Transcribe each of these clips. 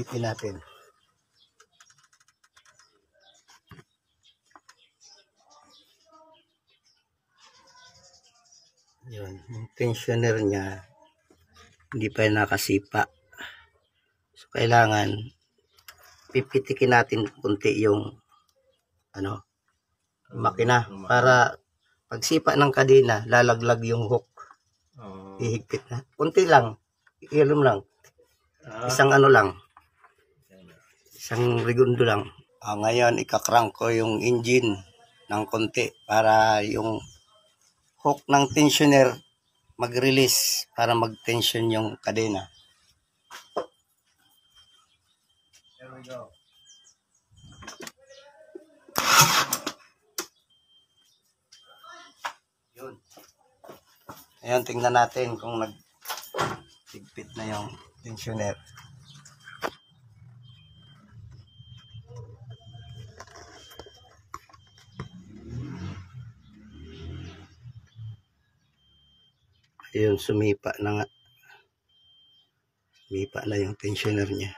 silipin natin. Yun, yung tensioner niya hindi pa nakasipa. So kailangan pipitikin natin kunti yung makina para pagsipa ng kadena lalaglag yung hook. Ihigpit na. Kunti lang. Ilum lang. Isang isang segundo lang. Ngayon ikakrank ko yung engine ng konti para yung hook ng tensioner mag-release para mag-tension yung kadena. There we go. Yun. Ayan, tingnan natin kung nag-higpit na yung tensioner. Ayun, sumipa na nga. Sumipa na yung tensioner niya.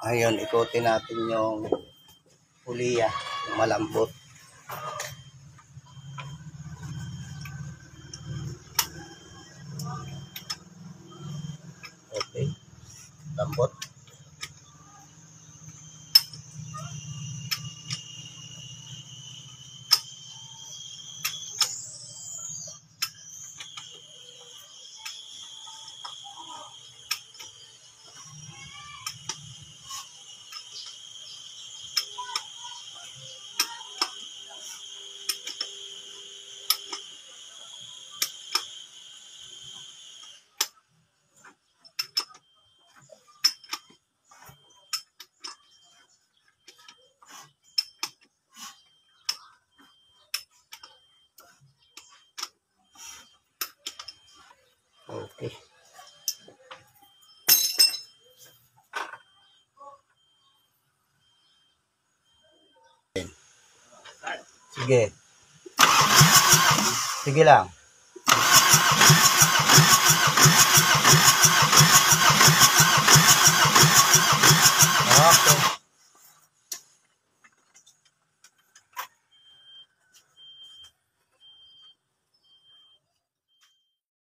Ayun, ikutin natin yung puliya, yung malambot. Okay, lambot. Okay. Sige. Sige lang.